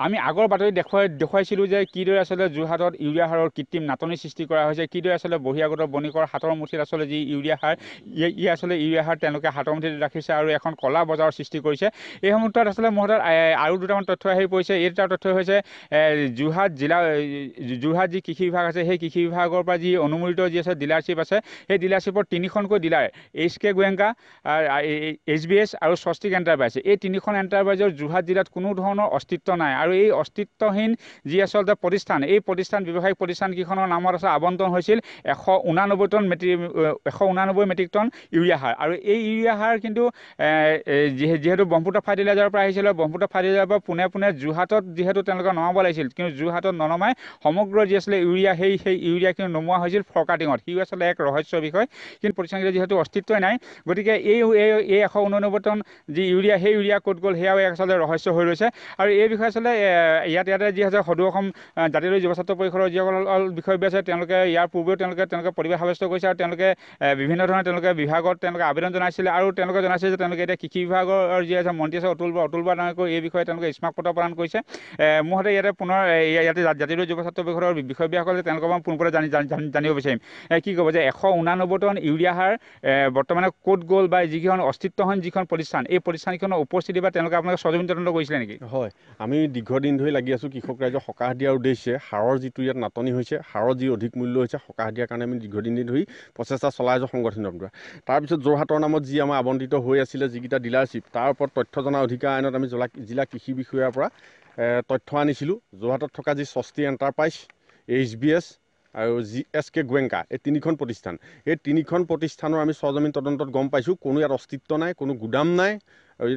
আমি আগৰ বাতৰি দেখুৱাইছিলোঁ যে কিদৰে আচলতে যোৰহাটত ইউৰিয়া সাৰৰ কৃত্ৰিম নাটনি সৃষ্টি কৰা হৈছে, কিদৰে আচলতে বহিৰাগত বণিকৰ হাতৰ মুঠিত আচলতে যি ইউৰিয়া সাৰ আচলতে ইউৰিয়া সাৰ তেওঁলোকে হাতৰ মুঠিত ৰাখিছে আৰু এখন কলা বজাৰৰ সৃষ্টি কৰিছে। এই মুহূৰ্তত আচলতে মোৰ হাতত আৰু দুটামান তথ্য আহি পৰিছে। এই দুটা তথ্য হৈছে যোৰহাট যি কৃষি বিভাগ আছে, সেই কৃষি বিভাগৰ পৰা যি অনুমোদিত যি আছে ডিলাৰশ্বিপ আছে, সেই ডিলাৰশ্বিপৰ 3খনকৈ ডিলাৰ HK গোৱেংকা, HBS আৰু স্বস্তিক এণ্টাৰপ্ৰাইজ, এই 3খন এণ্টাৰপ্ৰাইজৰ যোৰহাট জিলাত কোনো ধৰণৰ অস্তিত্ব নাই। আৰু এই অস্তিত্বহীন যি আচলতে প্ৰতিষ্ঠান, এই ব্যৱসায়িক প্ৰতিষ্ঠানকেইখনৰ নামত আছে আবণ্টন হৈছিল 189 মেট্ৰিক টন ইউৰিয়া সাৰ। আৰু এই ইউৰিয়া সাৰ কিন্তু যিহেতু ব্ৰহ্মপুত্ৰ ফাৰ্টিলাইজাৰৰ পৰা আহিছিলে, ব্ৰহ্মপুত্ৰ ফাৰ্টিলাইজাৰৰ পৰা পোনে যোৰহাটত যিহেতু তেওঁলোকে নমাব লাগিছিল, কিন্তু যোৰহাটত ননমাই সমগ্ৰ যি আছিলে ইউৰিয়া, সেই ইউৰিয়া কিন্তু নমোৱা হৈছিল ফৰকাটিঙত। সিও আচলতে এক ৰহস্যৰ বিষয়, কিন্তু প্ৰতিষ্ঠানকেইটা যিহেতু অস্তিত্বই নাই, গতিকে এই 189 টন যি ইউৰিয়া, সেই ইউৰিয়া ক'ত গ'ল সেয়াও আচলতে ৰহস্য হৈ ৰৈছে। আৰু এই বিষয়ে আচলতে ইয়াতে যি আছে সদৌ অসম জাতীয় যুৱ ছাত্ৰ পৰিষদৰ যিসকল বিষয়ববীয়া আছে, তেওঁলোকে ইয়াৰ পূৰ্বেও তেওঁলোকে প্ৰতিবাদ সাব্যস্ত কৰিছে আৰু তেওঁলোকে বিভিন্ন ধৰণে তেওঁলোকে বিভাগত তেওঁলোকে আবেদন জনাইছিলে। আৰু তেওঁলোকে জনাইছে যে তেওঁলোকে এতিয়া কৃষি বিভাগৰ যি আছে মন্ত্ৰী আছে অতুল বৰা তেওঁলোকে এই বিষয়ে তেওঁলোকে স্মাৰক পত্ৰ প্ৰদান কৰিছে। মোৰ হাতে ইয়াতে পুনৰ ইয়াতে জাতীয় যুৱ ছাত্ৰ পৰিষদৰ বিষয়ববীয়াসকলে তেওঁলোকৰ পৰা পোনপটে জানিব বিচাৰিম, কি ক'ব যে 189 টন ইউৰিয়া সাৰ বৰ্তমানে ক'ত গ'ল, বা যিখন অস্তিত্বহীন যিখন প্ৰতিষ্ঠান, এই প্ৰতিষ্ঠানখনৰ উপস্থিতি বা তেওঁলোকে আপোনালোকে সৰজমিন তদন্ত কৰিছিলে নেকি? হয়, আমি দীৰ্ঘদিন ধৰি লাগি আছোঁ কৃষক ৰাইজক সকাহ দিয়াৰ উদ্দেশ্যে। সাৰৰ যিটো ইয়াত নাটনি হৈছে, সাৰৰ যি অধিক মূল্য হৈছে, সকাহ দিয়াৰ কাৰণে আমি দীৰ্ঘদিন ধৰি প্ৰচেষ্টা চলাই আছোঁ সংগঠনৰ পৰা। তাৰপিছত যোৰহাটৰ নামত যি আমাৰ আবণ্টিত হৈ আছিলে যিকেইটা ডিলাৰশ্বিপ, তাৰ ওপৰত তথ্য জনা অধিকাৰ আইনত আমি জিলা কৃষি বিষয়াৰ পৰা তথ্য আনিছিলোঁ। যোৰহাটত থকা যি স্বস্তি এণ্টাৰপ্ৰাইজ, HBS আৰু GSK গোৱেংকা, এই 3খন প্ৰতিষ্ঠান, এই 3খন প্ৰতিষ্ঠানৰ আমি সৰজমিন তদন্তত গম পাইছোঁ কোনো ইয়াত অস্তিত্ব নাই, কোনো গুদাম নাই। আৰু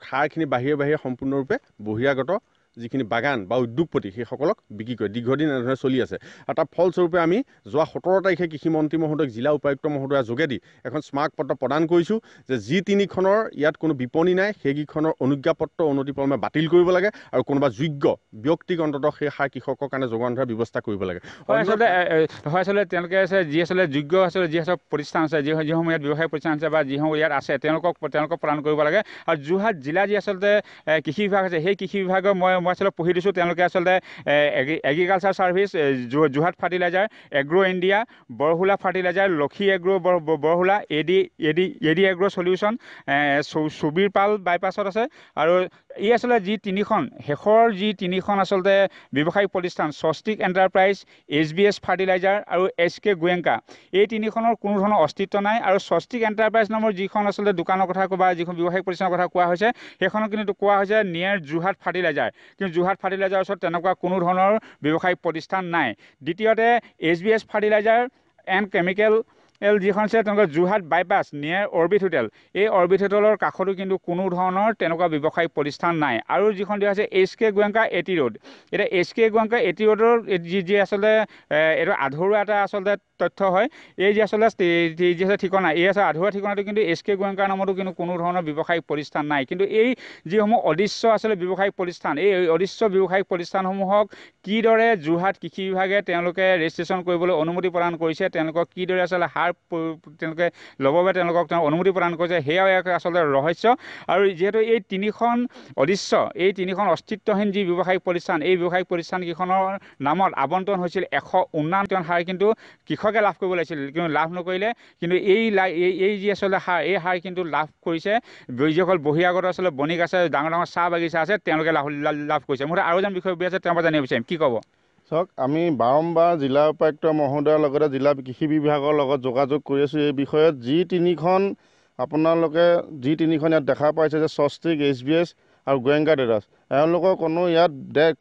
সাৰখিনি বাহিৰে সম্পূৰ্ণৰূপে বহিৰাগত যিখিনি বাগান বা উদ্যোগপতি সেইসকলক বিক্ৰী কৰে। দীৰ্ঘদিন এনেধৰণে চলি আছে। আৰু তাৰ ফলস্বৰূপে আমি যোৱা 17 তাৰিখে কৃষিমন্ত্ৰী মহোদয়ক, জিলা উপায়ুক্ত মহোদয়ৰ যোগেদি এখন স্মাৰক পত্ৰ প্ৰদান কৰিছোঁ যে যি 3খনৰ ইয়াত কোনো বিপণী নাই, সেইকেইখনৰ অনুজ্ঞাপত্ৰ অনতিপলমে বাতিল কৰিব লাগে আৰু কোনোবা যোগ্য ব্যক্তিক অন্ততঃ সেই সাৰ কৃষকৰ কাৰণে যোগান ধৰাৰ ব্যৱস্থা কৰিব লাগে। আচলতে তেওঁলোকে আছে যি আচলতে যোগ্য আচলতে যি আচলতে প্ৰতিষ্ঠান আছে, যিসমূহ ইয়াত ব্যৱসায়িক প্ৰতিষ্ঠান আছে বা যিসমূহ ইয়াত আছে, তেওঁলোকক প্ৰদান কৰিব লাগে। আৰু যোৰহাট জিলা যি আচলতে কৃষি বিভাগ আছে, সেই কৃষি বিভাগৰ মই আচলতে পঢ়ি দিছোঁ, তেওঁলোকে আচলতে agriculture service, Jorhat fertiliser, agro' India, Borhola fertiliser, Lakshmi agro' Borhola, AD agro' solution, Subir Pal বাইপাছত আছে। আৰু এই আচলতে যি 3খন শেষৰ যি 3খন আচলতে ব্যৱসায়িক প্ৰতিষ্ঠান, স্বস্তিক এণ্টাৰপ্ৰাইজ, HBS ফাৰ্টিলাইজাৰ আৰু SK গোৱেংকা, এই 3খনৰ কোনো ধৰণৰ অস্তিত্ব নাই। আৰু স্বস্তিক এণ্টাৰপ্ৰাইজ নামৰ যিখন আচলতে দোকানৰ কথা বা যিখন ব্যৱসায়িক প্ৰতিষ্ঠানৰ কথা কোৱা হৈছে, সেইখনক কিন্তু কোৱা হৈছে নিয়াৰ যোৰহাট ফাৰ্টিলাইজাৰ, কিন্তু যোৰহাট ফাৰ্টিলাইজাৰৰ ওচৰত তেনেকুৱা কোনো ধৰণৰ ব্যৱসায়িক প্ৰতিষ্ঠান নাই। দ্বিতীয়তে HBS ফাৰ্টিলাইজাৰ এণ্ড কেমিকেল যিখন আছে তেওঁলোকৰ যোৰহাট বাইপাছ নিয়াৰ অৰ্বিট হোটেল, এই অৰ্বিট হোটেলৰ কাষতো কিন্তু কোনো ধৰণৰ তেনেকুৱা ব্যৱসায়িক প্ৰতিষ্ঠান নাই। আৰু যিখন দিয়া আছে HK গোৱেংকা AT ৰোড, এতিয়া HK গোৱেংকা AT ৰোডৰ যি আচলতে এইটো আধৰুৱা এটা আচলতে তথ্য হয়। এই যি আচলতে যি আছে ঠিকনা, এই আছে আধৰুৱা ঠিকনাটো, কিন্তু HK গোৱেংকাৰ নামতো কিন্তু কোনো ধৰণৰ ব্যৱসায়িক প্ৰতিষ্ঠান নাই। কিন্তু এই যিসমূহ অদৃশ্য আচলতে ব্যৱসায়িক প্ৰতিষ্ঠান, এই অদৃশ্য ব্যৱসায়িক প্ৰতিষ্ঠানসমূহক কিদৰে যোৰহাট কৃষি বিভাগে তেওঁলোকে ৰেজিষ্ট্ৰেশ্যন কৰিবলৈ অনুমতি প্ৰদান কৰিছে, তেওঁলোকক কিদৰে আচলতে সাৰ তেওঁলোকে ল'বৰ বাবে তেওঁলোকক অনুমতি প্ৰদান কৰিছে, সেয়াও এক আচলতে ৰহস্য। আৰু যিহেতু এই 3খন অদৃশ্য, এই 3খন অস্তিত্বহীন যি ব্যৱসায়িক প্ৰতিষ্ঠান, এই ব্যৱসায়িক প্ৰতিষ্ঠানকেইখনৰ নামত আবণ্টন হৈছিল 189 টন সাৰ, কিন্তু কৃষকে লাভ কৰিব লাগিছিল, কিন্তু লাভ নকৰিলে। কিন্তু এই যি আচলতে সাৰ, এই সাৰ কিন্তু লাভ কৰিছে যিসকল বহিৰাগত আচলতে বণিক আছে, ডাঙৰ চাহ বাগিচা আছে, তেওঁলোকে লাভ কৰিছে। মোৰ আৰু এজন বিষয়ববীয়া আছে, তেওঁৰ পৰা জানিব বিচাৰিম, কি ক'ব? চাওক, আমি বাৰম্বাৰ জিলা উপায়ুক্ত মহোদয়ৰ লগতে জিলা কৃষি বিভাগৰ লগত যোগাযোগ কৰি আছোঁ এই বিষয়ত। যি 3খন ইয়াত দেখা পাইছে যে স্বস্তিক, HBS আৰু গোৱেংকা ট্ৰেডাৰ্ছ, এওঁলোকৰ কোনো ইয়াত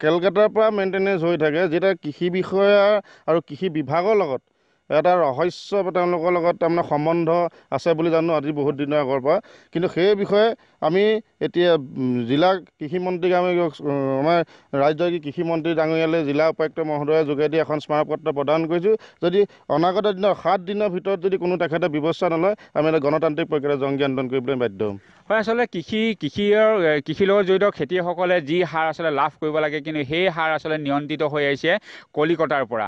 কেলকাতাৰ পৰা মেইনটেনেঞ্চ হৈ থাকে, যেতিয়া কৃষি বিষয়া আৰু কৃষি বিভাগৰ লগত এটা ৰহস্য তেওঁলোকৰ লগত তাৰমানে সম্বন্ধ আছে বুলি জানো আজি বহুত দিনৰ আগৰ পৰা। কিন্তু সেই বিষয়ে আমি এতিয়া জিলা কৃষিমন্ত্ৰীক আমি আমাৰ ৰাজ্যৰ কৃষিমন্ত্ৰী ডাঙৰীয়ালৈ জিলা উপায়ুক্ত মহোদয়ৰ যোগেদি এখন স্মাৰকপত্ৰ প্ৰদান কৰিছোঁ। যদি অনাগত দিনৰ 7 দিনৰ ভিতৰত যদি কোনো তেখেতে ব্যৱস্থা নলয়, আমি এটা গণতান্ত্ৰিক প্ৰক্ৰিয়াৰে জংগী আন্দোলন কৰিবলৈ বাধ্য হ'ম। হয়, আচলতে কৃষিৰ লগত জড়িত খেতিয়কসকলে যি সাৰ আচলতে লাভ কৰিব লাগে, কিন্তু সেই সাৰ আচলতে নিয়ন্ত্ৰিত হৈ আহিছে কলিকতাৰ পৰা।